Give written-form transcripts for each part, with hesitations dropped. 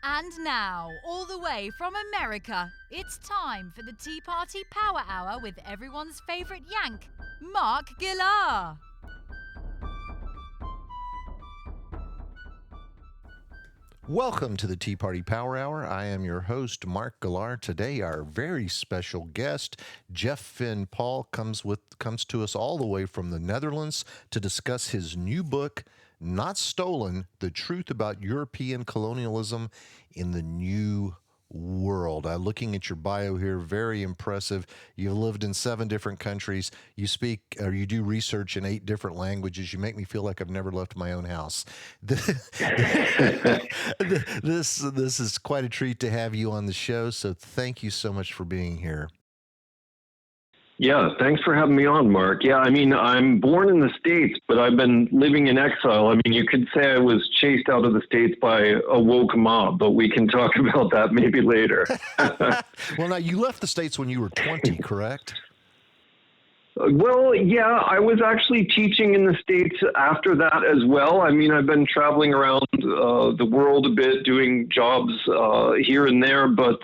And now, all the way from America, it's time for the Tea Party Power Hour with everyone's favourite Yank, Mark Gillar. Welcome to the Tea Party Power Hour. I am your host, Mark Gillar. Today, our very special guest, Jeff Fynn-Paul, comes to us all the way from the Netherlands to discuss his new book, Not Stolen: The Truth About European Colonialism in the New World. Looking at your bio here, very impressive. You've lived in 7 different countries. You do research in 8 different languages. You make me feel like I've never left my own house. This is quite a treat to have you on the show. So thank you so much for being here. Yeah, thanks for having me on, Mark. Yeah, I mean, I'm born in the States, but I've been living in exile. I mean, you could say I was chased out of the States by a woke mob, but we can talk about that maybe later. Well, now, you left the States when you were 20, correct? Well, yeah, I was actually teaching in the States after that as well. I mean, I've been traveling around the world a bit, doing jobs here and there. But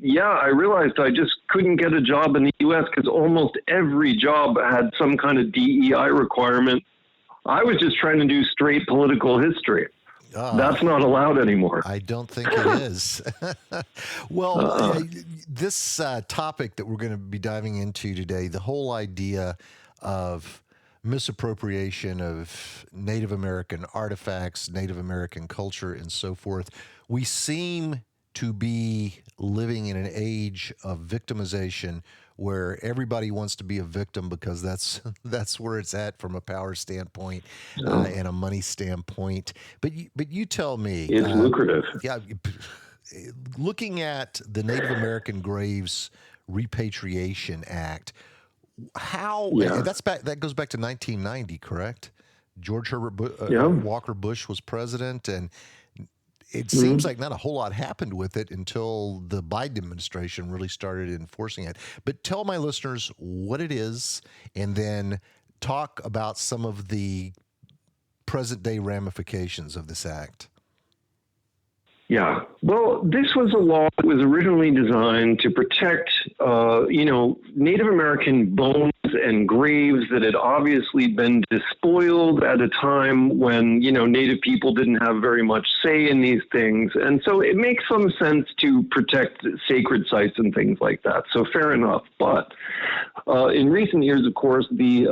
yeah, I realized I just couldn't get a job in the U.S. because almost every job had some kind of DEI requirement. I was just trying to do straight political history. That's not allowed anymore. I don't think it is. Well, this topic that we're going to be diving into today, the whole idea of misappropriation of Native American artifacts, Native American culture, and so forth, we seem to be living in an age of victimization where everybody wants to be a victim because that's where it's at from a power standpoint and a money standpoint. But you tell me, it's lucrative. Yeah, looking at the Native American Graves Repatriation Act, that goes back to 1990, correct? George Herbert Walker Bush was president, and it seems like not a whole lot happened with it until the Biden administration really started enforcing it. But tell my listeners what it is, and then talk about some of the present-day ramifications of this act. Yeah. Well, this was a law that was originally designed to protect, Native American bones and graves that had obviously been despoiled at a time when, Native people didn't have very much say in these things. And so it makes some sense to protect sacred sites and things like that. So fair enough. But in recent years, of course, the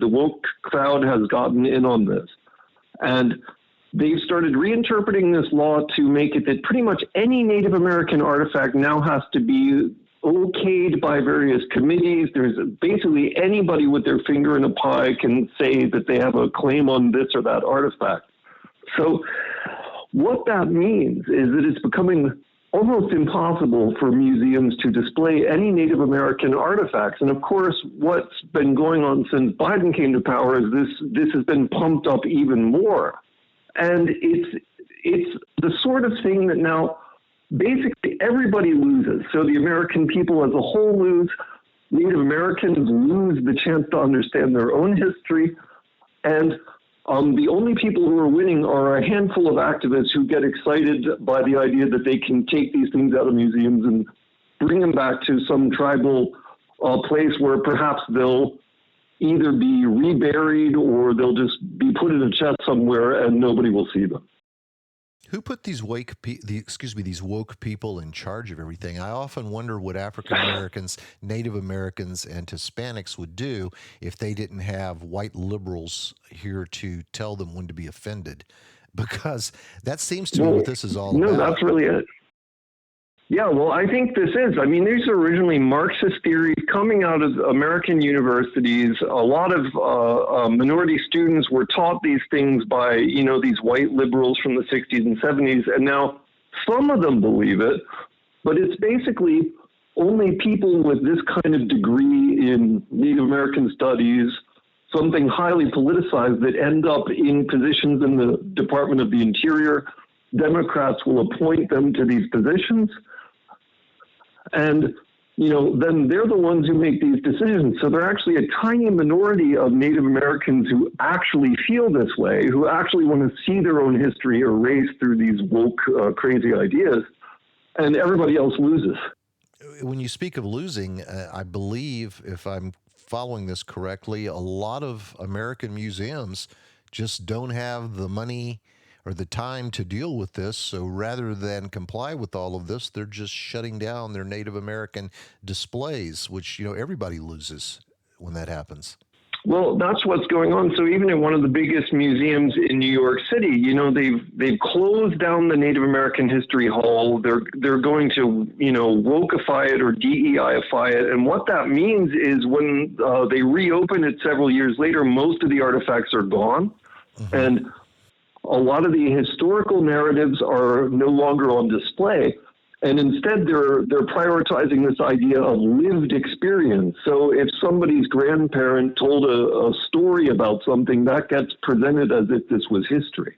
woke crowd has gotten in on this. And they've started reinterpreting this law to make it that pretty much any Native American artifact now has to be okayed by various committees. There's basically anybody with their finger in a pie can say that they have a claim on this or that artifact. So what that means is that it's becoming almost impossible for museums to display any Native American artifacts. And of course, what's been going on since Biden came to power is this has been pumped up even more. And it's the sort of thing that now basically everybody loses. So the American people as a whole lose. Native Americans lose the chance to understand their own history. And the only people who are winning are a handful of activists who get excited by the idea that they can take these things out of museums and bring them back to some tribal place where perhaps they'll either be reburied or they'll just be put in a chest somewhere and nobody will see them. Who put these woke people in charge of everything? I often wonder what African Americans, Native Americans, and Hispanics would do if they didn't have white liberals here to tell them when to be offended, because that seems to be what this is all about. No, that's really it. Yeah, well, I think these are originally Marxist theories coming out of American universities. A lot of minority students were taught these things by, these white liberals from the 60s and 70s. And now some of them believe it, but it's basically only people with this kind of degree in Native American studies, something highly politicized, that end up in positions in the Department of the Interior. Democrats will appoint them to these positions. And then they're the ones who make these decisions. So they're actually a tiny minority of Native Americans who actually feel this way, who actually want to see their own history erased through these woke, crazy ideas, and everybody else loses. When you speak of losing, I believe, if I'm following this correctly, a lot of American museums just don't have the money or the time to deal with this. So rather than comply with all of this, they're just shutting down their Native American displays, which, everybody loses when that happens. Well, that's what's going on. So even in one of the biggest museums in New York City, they've closed down the Native American History Hall. They're going to, wokeify it or DEIify it. And what that means is when they reopen it several years later, most of the artifacts are gone. Mm-hmm. And a lot of the historical narratives are no longer on display. And instead, they're prioritizing this idea of lived experience. So if somebody's grandparent told a story about something, that gets presented as if this was history.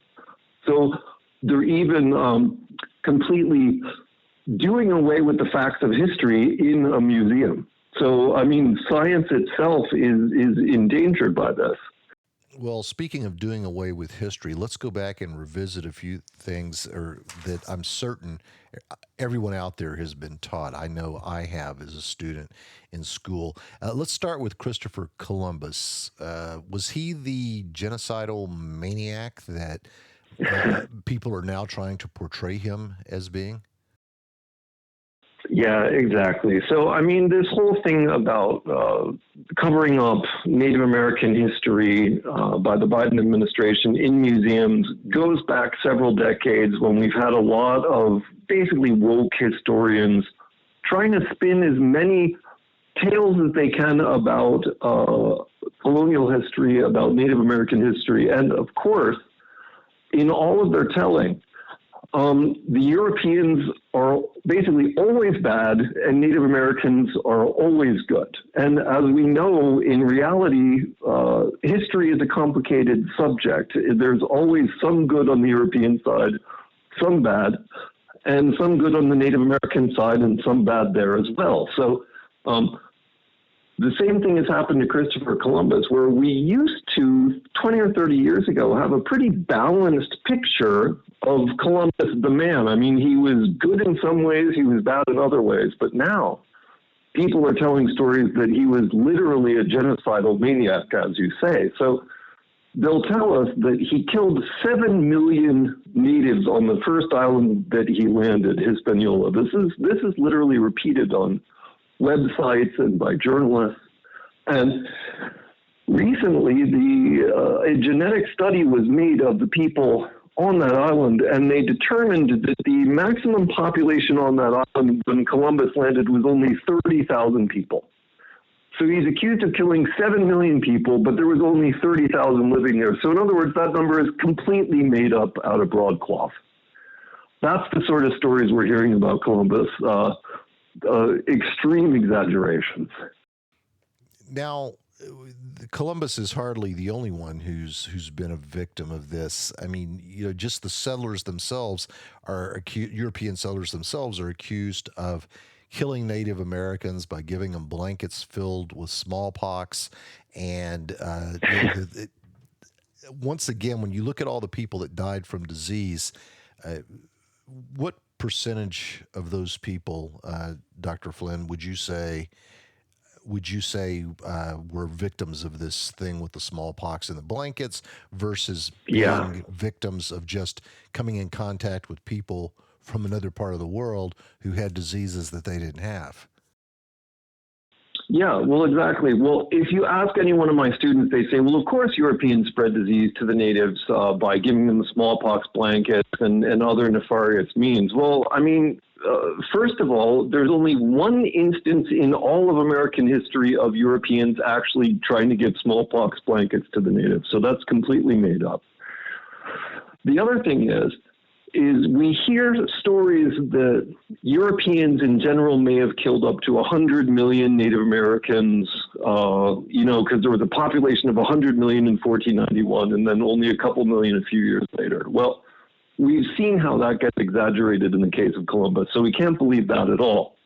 So they're even completely doing away with the facts of history in a museum. So, science itself is endangered by this. Well, speaking of doing away with history, let's go back and revisit a few things that I'm certain everyone out there has been taught. I know I have as a student in school. Let's start with Christopher Columbus. Was he the genocidal maniac that people are now trying to portray him as being? Yeah, exactly. So, this whole thing about covering up Native American history by the Biden administration in museums goes back several decades when we've had a lot of basically woke historians trying to spin as many tales as they can about colonial history, about Native American history. And of course, in all of their telling, the Europeans are basically always bad and Native Americans are always good. And as we know, in reality, history is a complicated subject. There's always some good on the European side, some bad, and some good on the Native American side and some bad there as well. So the same thing has happened to Christopher Columbus, where we used to, 20 or 30 years ago, have a pretty balanced picture of Columbus the man. He was good in some ways, he was bad in other ways, but now people are telling stories that he was literally a genocidal maniac, as you say. So they'll tell us that he killed 7 million natives on the first island that he landed, Hispaniola. This is literally repeated on websites and by journalists. And recently, a genetic study was made of the people on that island, and they determined that the maximum population on that island when Columbus landed was only 30,000 people. So he's accused of killing 7 million people, but there was only 30,000 living there. So in other words, that number is completely made up out of broadcloth. That's the sort of stories we're hearing about Columbus. Extreme exaggerations. Now, Columbus is hardly the only one who's been a victim of this. Just the settlers themselves European settlers themselves are accused of killing Native Americans by giving them blankets filled with smallpox. And once again, when you look at all the people that died from disease, what percentage of those people, Dr. Flynn, would you say were victims of this thing with the smallpox and the blankets versus being victims of just coming in contact with people from another part of the world who had diseases that they didn't have? Yeah, well, exactly. Well, if you ask any one of my students, they say, well, of course Europeans spread disease to the natives by giving them the smallpox blankets and other nefarious means. Well, first of all, there's only one instance in all of American history of Europeans actually trying to give smallpox blankets to the natives. So that's completely made up. The other thing is we hear stories that Europeans in general may have killed up to 100 million Native Americans, because there was a population of 100 million in 1491 and then only a couple million a few years later. Well, we've seen how that gets exaggerated in the case of Columbus, so we can't believe that at all.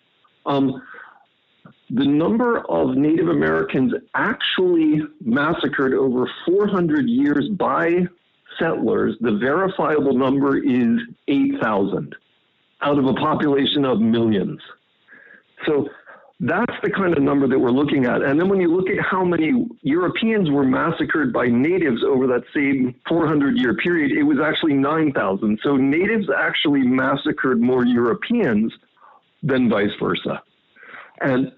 the number of Native Americans actually massacred over 400 years by settlers, the verifiable number is 8,000 out of a population of millions. So that's the kind of number that we're looking at. And then when you look at how many Europeans were massacred by natives over that same 400-year period, it was actually 9,000. So natives actually massacred more Europeans than vice versa. And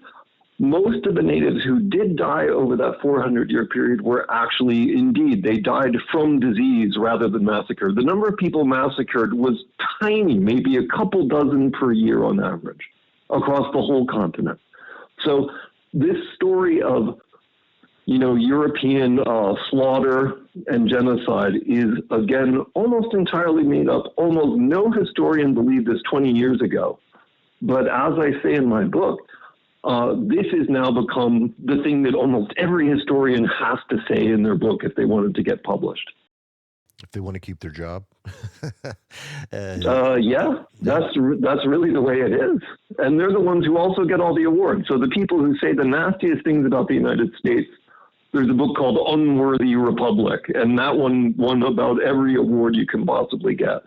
most of the natives who did die over that 400-year period were actually, indeed, they died from disease rather than massacre. The number of people massacred was tiny, maybe a couple dozen per year on average across the whole continent. So this story of, European slaughter and genocide is, again, almost entirely made up. Almost no historian believed this 20 years ago. But as I say in my book, this has now become the thing that almost every historian has to say in their book if they wanted to get published. If they want to keep their job. Yeah, that's really the way it is. And they're the ones who also get all the awards. So the people who say the nastiest things about the United States, there's a book called Unworthy Republic, and that one won about every award you can possibly get.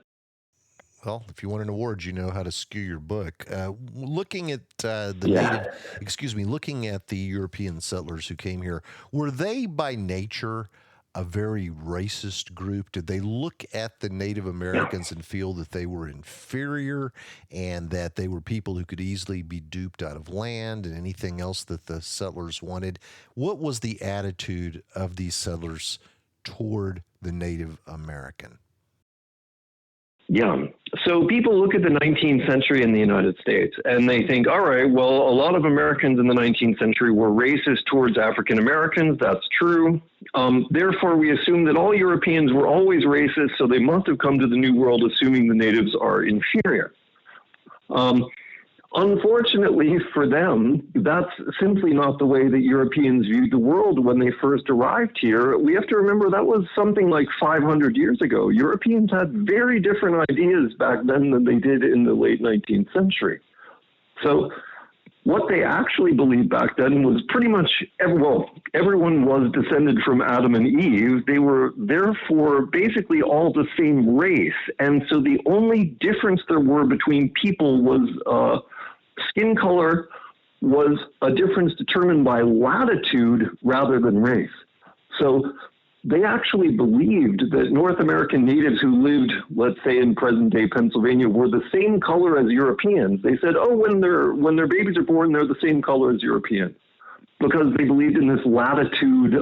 Well, if you want an award, you know how to skew your book. Looking at looking at the European settlers who came here, were they by nature a very racist group? Did they look at the Native Americans and feel that they were inferior and that they were people who could easily be duped out of land and anything else that the settlers wanted? What was the attitude of these settlers toward the Native American? Yeah. So people look at the 19th century in the United States and they think, all right, well, a lot of Americans in the 19th century were racist towards African Americans. That's true. Therefore, we assume that all Europeans were always racist, so they must have come to the New World assuming the natives are inferior. Unfortunately for them, that's simply not the way that Europeans viewed the world when they first arrived here. We have to remember that was something like 500 years ago. Europeans had very different ideas back then than they did in the late 19th century. So what they actually believed back then was pretty much, everyone was descended from Adam and Eve. They were therefore basically all the same race. And so the only difference there were between people was skin color was a difference determined by latitude rather than race. So they actually believed that North American natives who lived, let's say in present-day Pennsylvania, were the same color as Europeans. They said, when their babies are born, they're the same color as Europeans, because they believed in this latitude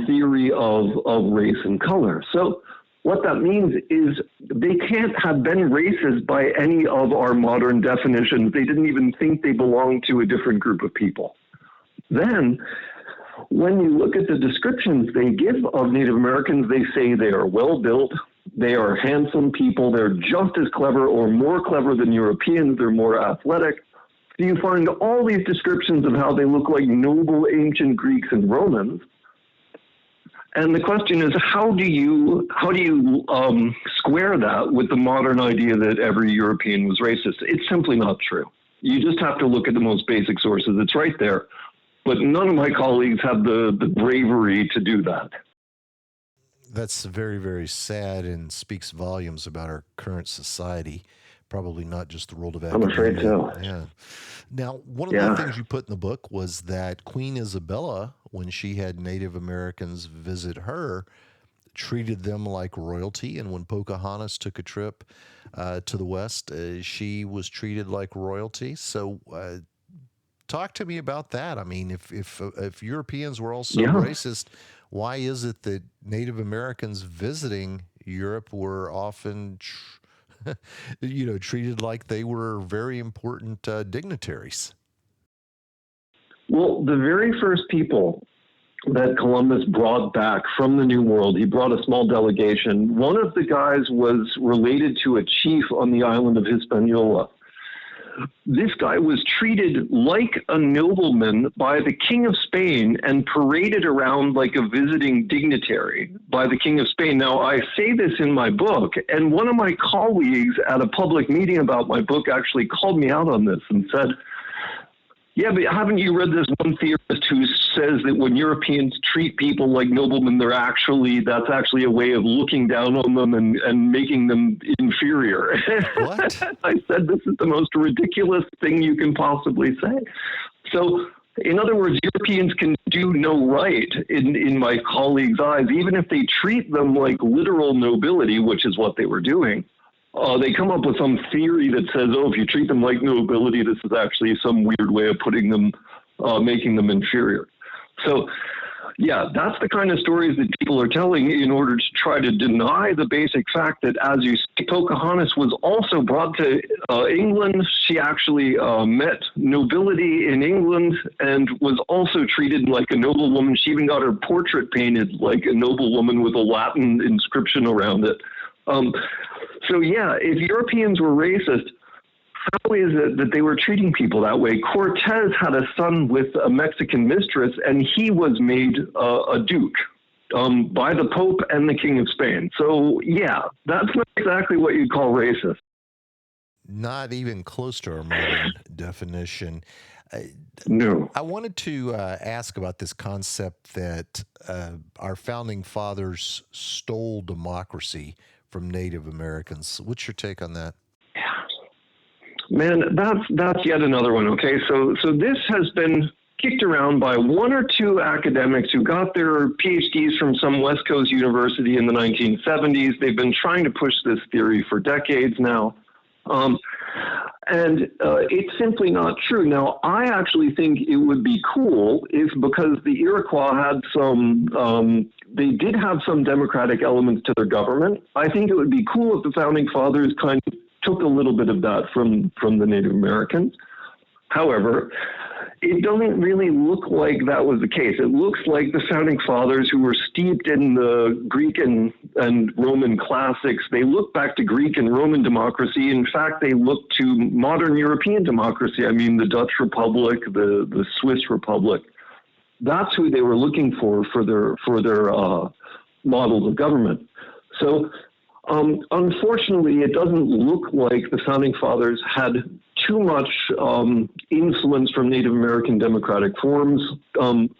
theory of race and color. So what that means is they can't have been racist by any of our modern definitions. They didn't even think they belonged to a different group of people. Then, when you look at the descriptions they give of Native Americans, they say they are well-built, they are handsome people, they're just as clever or more clever than Europeans, they're more athletic. So you find all these descriptions of how they look like noble ancient Greeks and Romans. And the question is, how do you square that with the modern idea that every European was racist? It's simply not true. You just have to look at the most basic sources. It's right there. But none of my colleagues have the bravery to do that. That's very, very sad and speaks volumes about our current society. Probably not just the world of academia. I'm afraid so. Yeah. Now, one of the things you put in the book was that Queen Isabella, when she had Native Americans visit her, treated them like royalty. And when Pocahontas took a trip to the West, she was treated like royalty. So talk to me about that. I mean, if Europeans were also racist, why is it that Native Americans visiting Europe were often treated like they were very important dignitaries? Well, the very first people that Columbus brought back from the New World, he brought a small delegation. One of the guys was related to a chief on the island of Hispaniola. This guy was treated like a nobleman by the King of Spain and paraded around like a visiting dignitary by the King of Spain. Now, I say this in my book, and one of my colleagues at a public meeting about my book actually called me out on this and said, Yeah, but haven't you read this one theorist who says that when Europeans treat people like noblemen, that's actually a way of looking down on them and making them inferior? What? I said, this is the most ridiculous thing you can possibly say. So, in other words, Europeans can do no right in my colleagues' eyes, even if they treat them like literal nobility, which is what they were doing. They come up with some theory that says, if you treat them like nobility, this is actually some weird way of putting them, making them inferior. So, yeah, that's the kind of stories that people are telling in order to try to deny the basic fact that, as you say, Pocahontas was also brought to England. She actually met nobility in England and was also treated like a noblewoman. She even got her portrait painted like a noblewoman with a Latin inscription around it. So, yeah, if Europeans were racist, how is it that they were treating people that way? Cortez had a son with a Mexican mistress, and he was made a duke by the Pope and the King of Spain. So, yeah, that's not exactly what you'd call racist. Not even close to our modern definition. No. I wanted to ask about this concept that our founding fathers stole democracy from Native Americans. What's your take on that? Man, that's yet another one. Okay, so this has been kicked around by one or two academics who got their Ph.D.s from some West Coast university in the 1970s. They've been trying to push this theory for decades now. And it's simply not true. Now, I actually think it would be cool if, because the Iroquois had they did have some democratic elements to their government. I think it would be cool if the founding fathers kind of took a little bit of that from the Native Americans. However, it doesn't really look like that was the case. It looks like the founding fathers, who were steeped in the Greek and Roman classics, they look back to Greek and Roman democracy. In fact, they look to modern European democracy. I mean, the Dutch Republic, the Swiss Republic. That's who they were looking for their models of government. So, unfortunately, it doesn't look like the founding fathers had too much influence from Native American democratic forms.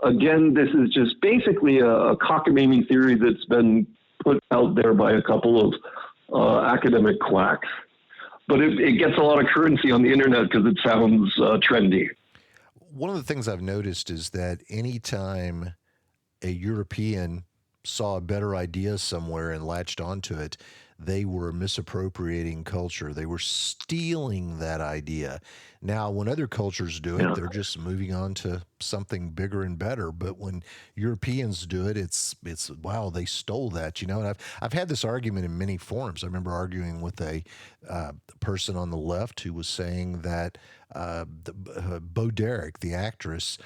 Again, this is just basically a cockamamie theory that's been put out there by a couple of academic quacks. But it gets a lot of currency on the internet because it sounds trendy. One of the things I've noticed is that anytime a European saw a better idea somewhere and latched onto it, they were misappropriating culture. They were stealing that idea. Now, when other cultures do it, they're just moving on to something bigger and better. But when Europeans do it, it's wow, they stole that, you know. And I've had this argument in many forums. I remember arguing with a person on the left who was saying that Bo Derek, the actress,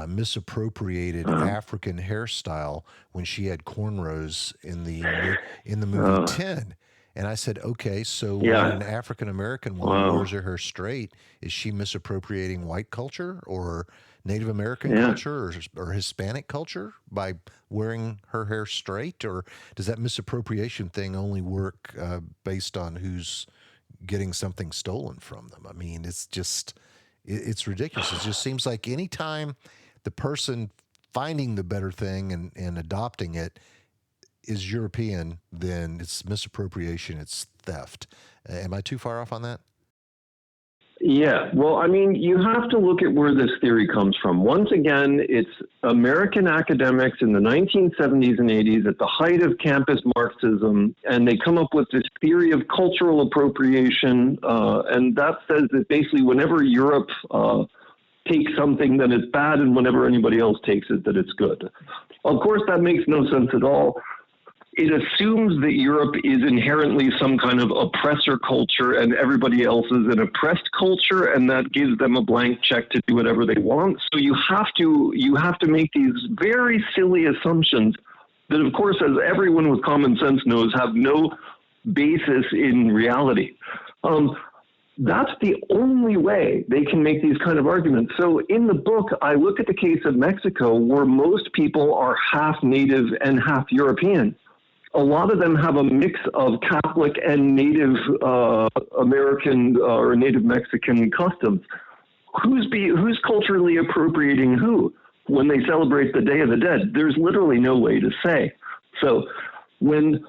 misappropriated African hairstyle when she had cornrows in the movie 10. And I said, okay, so when an African American woman wears her hair straight, is she misappropriating white culture or Native American culture or Hispanic culture by wearing her hair straight? Or does that misappropriation thing only work based on who's getting something stolen from them? I mean, it's just, it's ridiculous. It just seems like anytime the person finding the better thing and adopting it is European, then it's misappropriation, it's theft. Am I too far off on that? Yeah, well, I mean, you have to look at where this theory comes from. Once again, it's American academics in the 1970s and 80s at the height of campus Marxism, and they come up with this theory of cultural appropriation, and that says that basically whenever Europe takes something, then it's bad, and whenever anybody else takes it, that it's good. Of course, that makes no sense at all. It assumes that Europe is inherently some kind of oppressor culture and everybody else is an oppressed culture, and that gives them a blank check to do whatever they want. So you have to make these very silly assumptions that, of course, as everyone with common sense knows, have no basis in reality. That's the only way they can make these kind of arguments. So in the book, I look at the case of Mexico, where most people are half Native and half European. A lot of them have a mix of Catholic and Native American or Native Mexican customs. who's culturally appropriating who when they celebrate the Day of the Dead? There's literally no way to say. So when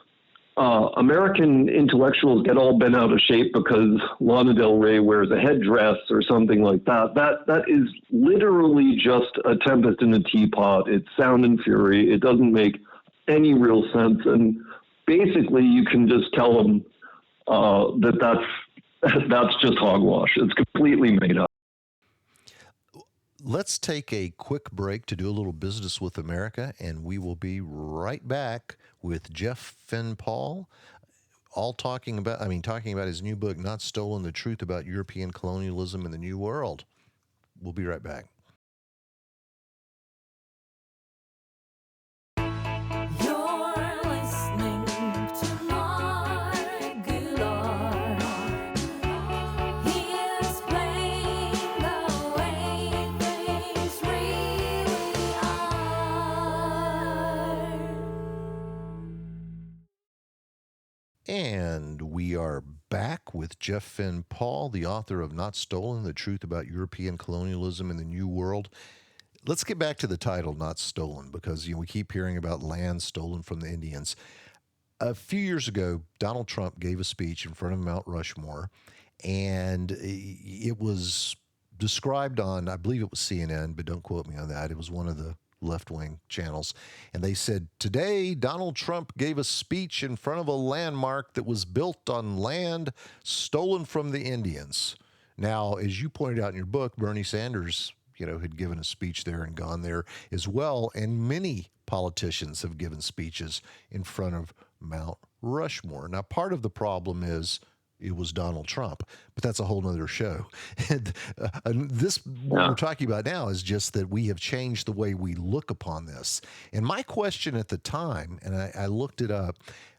American intellectuals get all bent out of shape because Lana Del Rey wears a headdress or something like that, that is literally just a tempest in a teapot. It's sound and fury. It doesn't make any real sense. And basically, you can just tell them that's just hogwash. It's completely made up. Let's take a quick break to do a little business with America, and we will be right back with Jeff Fynn-Paul, talking about his new book, Not Stolen: The Truth About European Colonialism in the New World. We'll be right back. And we are back with Jeff Fynn-Paul, the author of Not Stolen: The Truth About European Colonialism in the New World. Let's get back to the title, Not Stolen, because we keep hearing about land stolen from the Indians. A few years ago, Donald Trump gave a speech in front of Mount Rushmore, and it was described on, I believe it was CNN, but don't quote me on that. It was one of the left-wing channels, and they said, today Donald Trump gave a speech in front of a landmark that was built on land stolen from the Indians. Now, as you pointed out in your book, Bernie Sanders, had given a speech there and gone there as well, and many politicians have given speeches in front of Mount Rushmore. Now, part of the problem is it was Donald Trump, but that's a whole nother show. And what we're talking about now is just that we have changed the way we look upon this. And my question at the time, and I looked it up,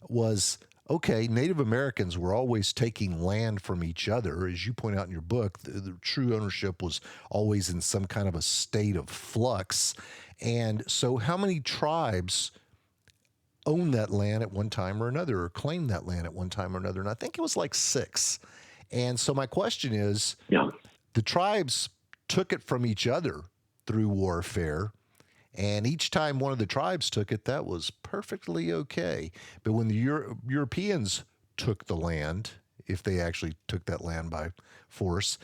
was, okay, Native Americans were always taking land from each other. As you point out in your book, the true ownership was always in some kind of a state of flux. And so how many tribes own that land at one time or another, or claim that land at one time or another? And I think it was like 6. And so my question is, the tribes took it from each other through warfare, and each time one of the tribes took it, that was perfectly okay. But when the Europeans took the land, if they actually took that land by force,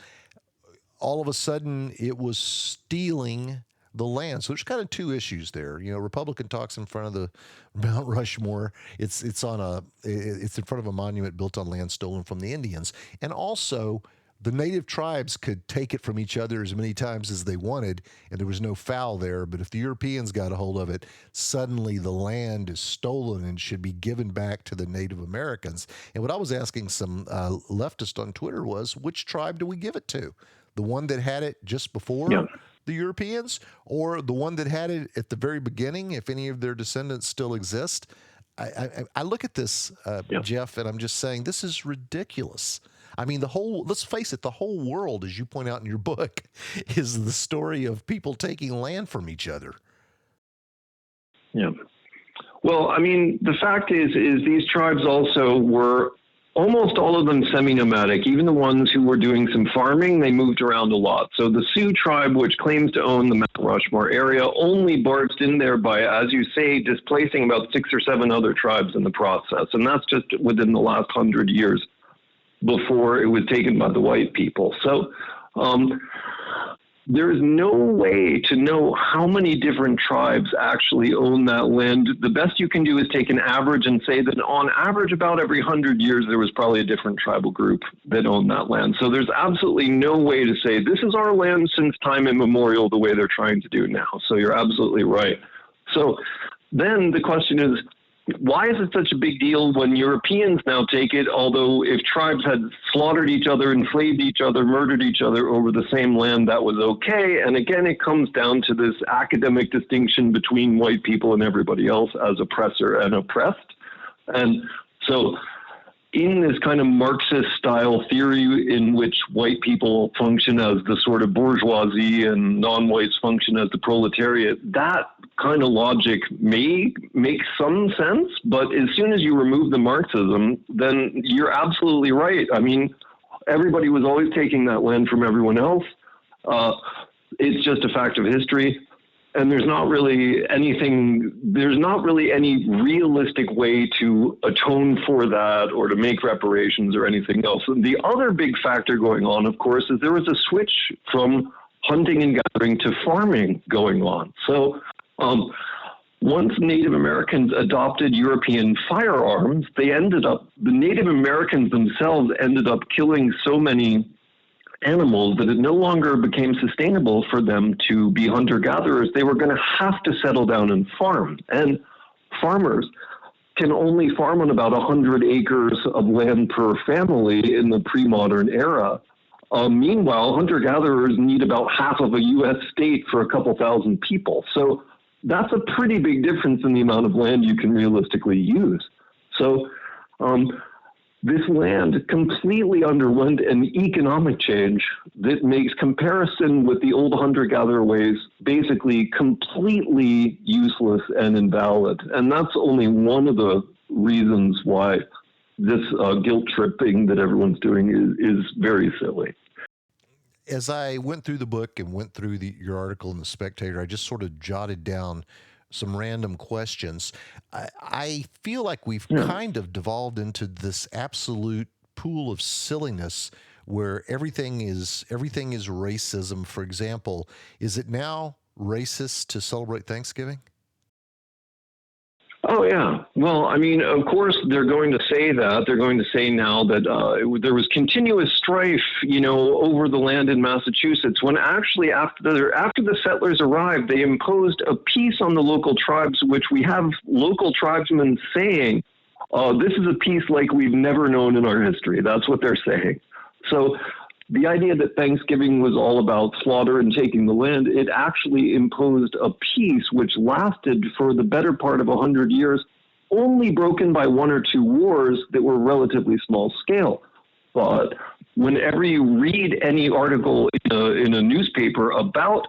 all of a sudden it was stealing the land. So there's kind of two issues there. Republican talks in front of the Mount Rushmore. It's in front of a monument built on land stolen from the Indians. And also, the native tribes could take it from each other as many times as they wanted, and there was no foul there. But if the Europeans got a hold of it, suddenly the land is stolen and should be given back to the Native Americans. And what I was asking some leftists on Twitter was, which tribe do we give it to? The one that had it just before the Europeans, or the one that had it at the very beginning, if any of their descendants still exist? I look at this, Jeff, and I'm just saying, this is ridiculous. I mean, let's face it, the whole world, as you point out in your book, is the story of people taking land from each other. Yeah. Well, I mean, the fact is these tribes also were almost all of them semi-nomadic. Even the ones who were doing some farming, they moved around a lot. So the Sioux tribe, which claims to own the Mount Rushmore area, only barged in there by, as you say, displacing about 6 or 7 other tribes in the process. And that's just within the last 100 years before it was taken by the white people. So there is no way to know how many different tribes actually own that land. The best you can do is take an average and say that on average, about every 100 years, there was probably a different tribal group that owned that land. So there's absolutely no way to say this is our land since time immemorial the way they're trying to do now. So you're absolutely right. So then the question is, why is it such a big deal when Europeans now take it, although if tribes had slaughtered each other, enslaved each other, murdered each other over the same land, that was okay? And again, it comes down to this academic distinction between white people and everybody else as oppressor and oppressed. And so in this kind of Marxist-style theory in which white people function as the sort of bourgeoisie and non-whites function as the proletariat, that kind of logic may make some sense, but as soon as you remove the Marxism, then you're absolutely right. I mean, everybody was always taking that land from everyone else. It's just a fact of history. And there's not really any realistic way to atone for that or to make reparations or anything else. And the other big factor going on, of course, is there was a switch from hunting and gathering to farming going on. So once Native Americans adopted European firearms, the Native Americans themselves ended up killing so many animals that it no longer became sustainable for them to be hunter-gatherers. They were going to have to settle down and farm. And farmers can only farm on about 100 acres of land per family in the pre-modern era. Meanwhile, hunter-gatherers need about half of a U.S. state for a couple thousand people. So that's a pretty big difference in the amount of land you can realistically use. So this land completely underwent an economic change that makes comparison with the old hunter-gatherer ways basically completely useless and invalid. And that's only one of the reasons why this guilt tripping that everyone's doing is very silly. As I went through the book and went through your article in The Spectator, I just sort of jotted down some random questions. I feel like we've kind of devolved into this absolute pool of silliness where everything is racism. For example, is it now racist to celebrate Thanksgiving? Oh, yeah. Well, I mean, of course, they're going to say that. They're going to say now that there was continuous strife, over the land in Massachusetts, when actually after the settlers arrived, they imposed a peace on the local tribes, which we have local tribesmen saying, this is a peace like we've never known in our history. That's what they're saying. So the idea that Thanksgiving was all about slaughter and taking the land, it actually imposed a peace which lasted for the better part of 100 years, only broken by one or two wars that were relatively small scale. But whenever you read any article in a newspaper about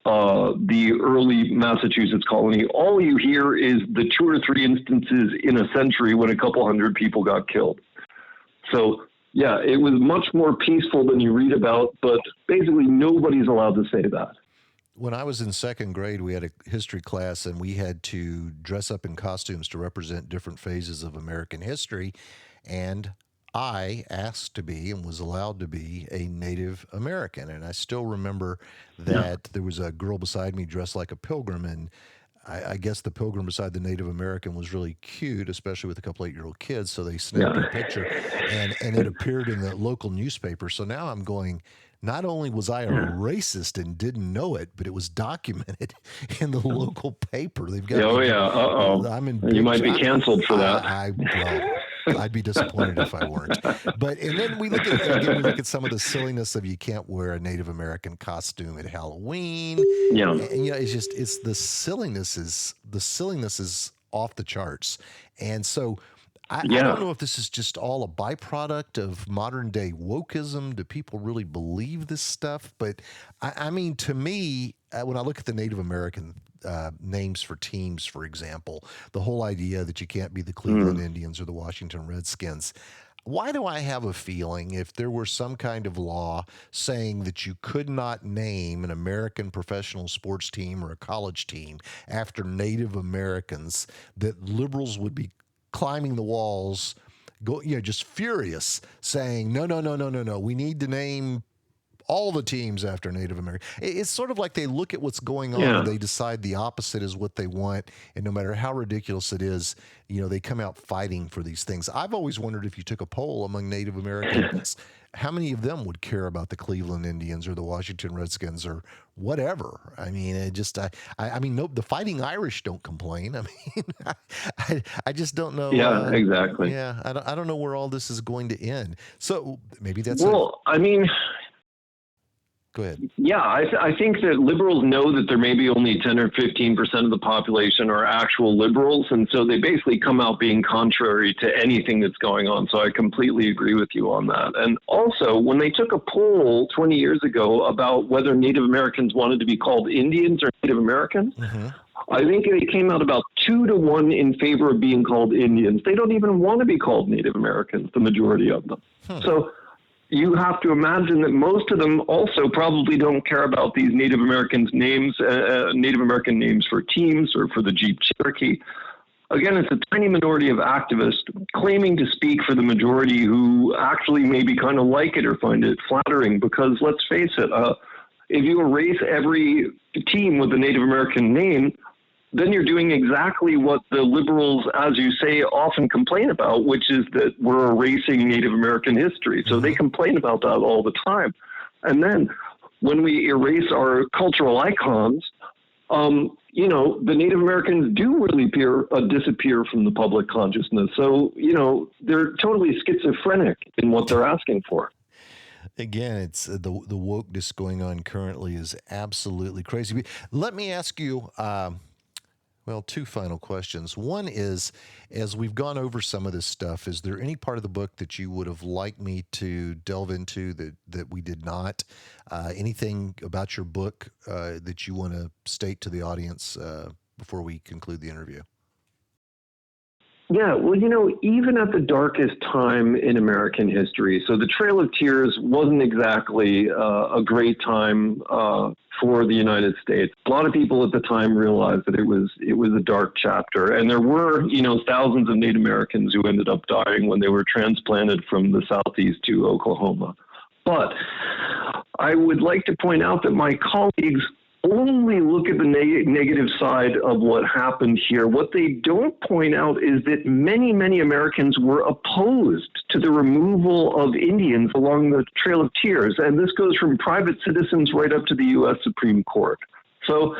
the early Massachusetts colony, all you hear is the 2 or 3 instances in a century when a couple hundred people got killed. So yeah, it was much more peaceful than you read about, but basically nobody's allowed to say that. When I was in second grade, we had a history class and we had to dress up in costumes to represent different phases of American history. And I asked to be and was allowed to be a Native American. And I still remember that there was a girl beside me dressed like a pilgrim, and I guess the pilgrim beside the Native American was really cute, especially with a couple 8-year-old kids. So they snapped a picture, and it appeared in the local newspaper. So now I'm going, not only was I a racist and didn't know it, but it was documented in the local paper. They've got You might be canceled for that. I'd be disappointed if I weren't. And then we look at some of the silliness of you can't wear a Native American costume at Halloween. Yeah. And it's the silliness is off the charts. And so I don't know if this is just all a byproduct of modern day wokeism. Do people really believe this stuff? But I mean, to me, when I look at the Native American names for teams, for example, the whole idea that you can't be the Cleveland Indians or the Washington Redskins. Why do I have a feeling if there were some kind of law saying that you could not name an American professional sports team or a college team after Native Americans, that liberals would be climbing the walls, just furious, saying, no, we need to name all the teams after Native American. It's sort of like they look at what's going on and they decide the opposite is what they want. And no matter how ridiculous it is, they come out fighting for these things. I've always wondered, if you took a poll among Native Americans, how many of them would care about the Cleveland Indians or the Washington Redskins or whatever? I mean, the Fighting Irish don't complain. I mean, I just don't know. Yeah, exactly. Yeah, I don't know where all this is going to end. So maybe that's Go ahead. Yeah, I think that liberals know that there may be only 10 or 15% of the population are actual liberals. And so they basically come out being contrary to anything that's going on. So I completely agree with you on that. And also, when they took a poll 20 years ago about whether Native Americans wanted to be called Indians or Native Americans, I think it came out about 2-1 in favor of being called Indians. They don't even want to be called Native Americans, the majority of them. So you have to imagine that most of them also probably don't care about these Native Americans names, Native American names for teams or for the Jeep Cherokee. Again, it's a tiny minority of activists claiming to speak for the majority who actually maybe kind of like it or find it flattering, because let's face it, if you erase every team with a Native American name, then you're doing exactly what the liberals, as you say, often complain about, which is that we're erasing Native American history. So they complain about that all the time. And then when we erase our cultural icons, the Native Americans do really disappear from the public consciousness. So, they're totally schizophrenic in what they're asking for. Again, it's the wokeness going on currently is absolutely crazy. Let me ask you, two final questions. One is, as we've gone over some of this stuff, is there any part of the book that you would have liked me to delve into that we did not? Anything about your book that you want to state to the audience before we conclude the interview? Yeah, well, even at the darkest time in American history, so the Trail of Tears wasn't exactly a great time for the United States. A lot of people at the time realized that it was a dark chapter, and there were, thousands of Native Americans who ended up dying when they were transplanted from the Southeast to Oklahoma. But I would like to point out that my colleagues only look at the negative side of what happened here. What they don't point out is that many, many Americans were opposed to the removal of Indians along the Trail of Tears. And this goes from private citizens right up to the U.S. Supreme Court. So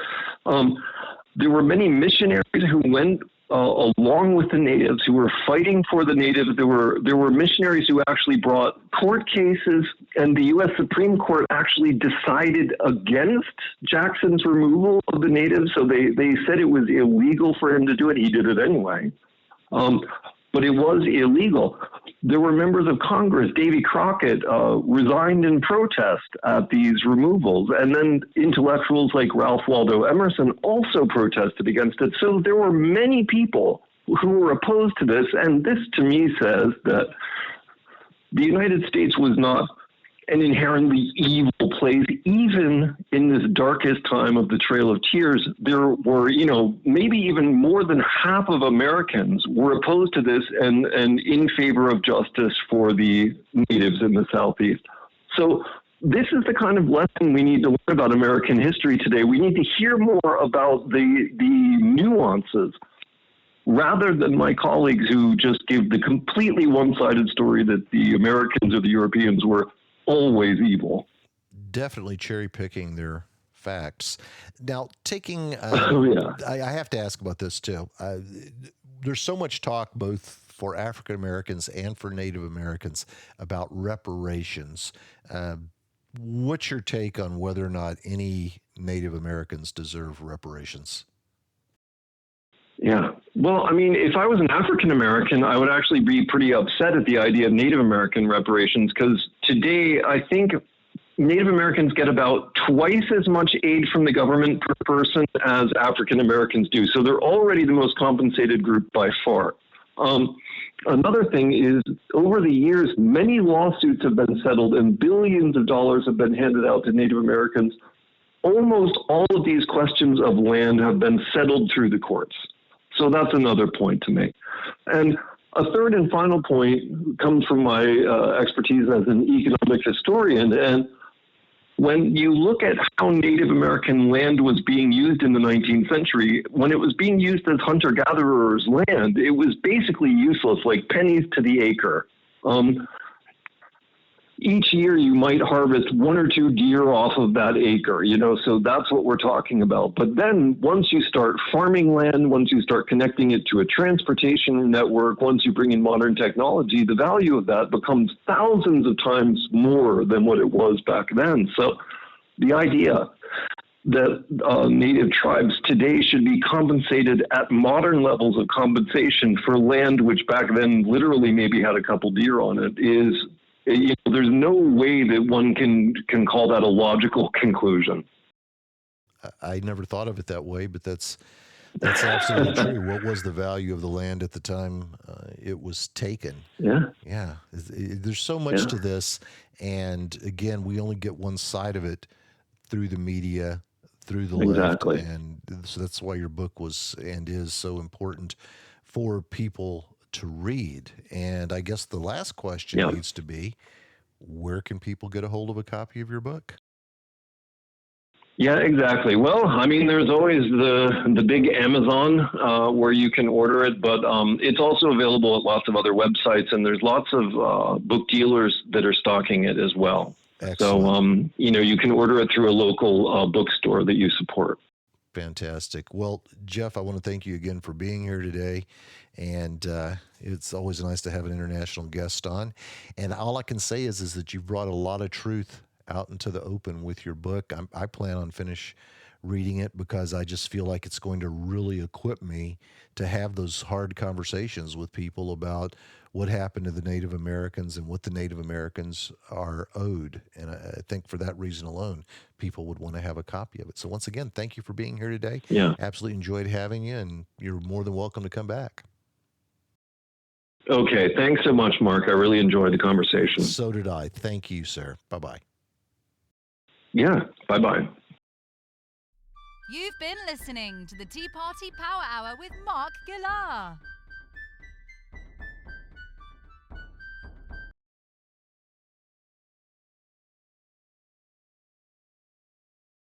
there were many missionaries who went along with the natives, who were fighting for the natives. There were missionaries who actually brought court cases, and the U.S. Supreme Court actually decided against Jackson's removal of the natives. So they said it was illegal for him to do it. He did it anyway. But it was illegal. There were members of Congress, Davy Crockett, resigned in protest at these removals. And then intellectuals like Ralph Waldo Emerson also protested against it. So there were many people who were opposed to this. And this, to me, says that the United States was not an inherently evil place. Even in this darkest time of the Trail of Tears, there were, maybe even more than half of Americans were opposed to this and in favor of justice for the natives in the Southeast. So this is the kind of lesson we need to learn about American history today. We need to hear more about the nuances, rather than my colleagues who just give the completely one-sided story that the Americans or the Europeans were always evil. Definitely cherry picking their facts. Now, taking, I have to ask about this too. There's so much talk both for African Americans and for Native Americans about reparations. What's your take on whether or not any Native Americans deserve reparations? Yeah. Well, I mean, if I was an African American, I would actually be pretty upset at the idea of Native American reparations, because today I think Native Americans get about twice as much aid from the government per person as African Americans do. So they're already the most compensated group by far. Another thing is, over the years, many lawsuits have been settled and billions of dollars have been handed out to Native Americans. Almost all of these questions of land have been settled through the courts. So that's another point to make. And a third and final point comes from my expertise as an economic historian. And when you look at how Native American land was being used in the 19th century, when it was being used as hunter-gatherers' land, it was basically useless, like pennies to the acre. Each year you might harvest one or two deer off of that acre, so that's what we're talking about. But then once you start farming land, once you start connecting it to a transportation network, once you bring in modern technology, the value of that becomes thousands of times more than what it was back then. So the idea that Native tribes today should be compensated at modern levels of compensation for land which back then literally maybe had a couple deer on it is, there's no way that one can call that a logical conclusion. I never thought of it that way, but that's That's absolutely true. What was the value of the land at the time it was taken? Yeah. Yeah, there's so much Yeah. to this, and again, we only get one side of it through the media, through the left, Exactly. and so that's why your book was and is so important for people to read. And I guess the last question Yeah. needs to be, where can people get a hold of a copy of your book? Yeah, exactly. Well, I mean, there's always the big Amazon where you can order it, but it's also available at lots of other websites, and there's lots of book dealers that are stocking it as well. Excellent. So, you can order it through a local bookstore that you support. Fantastic. Well, Jeff, I want to thank you again for being here today. And it's always nice to have an international guest on. And all I can say is that you've brought a lot of truth out into the open with your book. I plan on finish reading it because I just feel like it's going to really equip me to have those hard conversations with people about what happened to the Native Americans and what the Native Americans are owed. And I think for that reason alone, people would want to have a copy of it. So once again, thank you for being here today. Yeah. Absolutely enjoyed having you, and you're more than welcome to come back. Okay. Thanks so much, Mark. I really enjoyed the conversation. So did I. Thank you, sir. Bye-bye. Yeah. Bye-bye. You've been listening to the Tea Party Power Hour with Mark Gillar.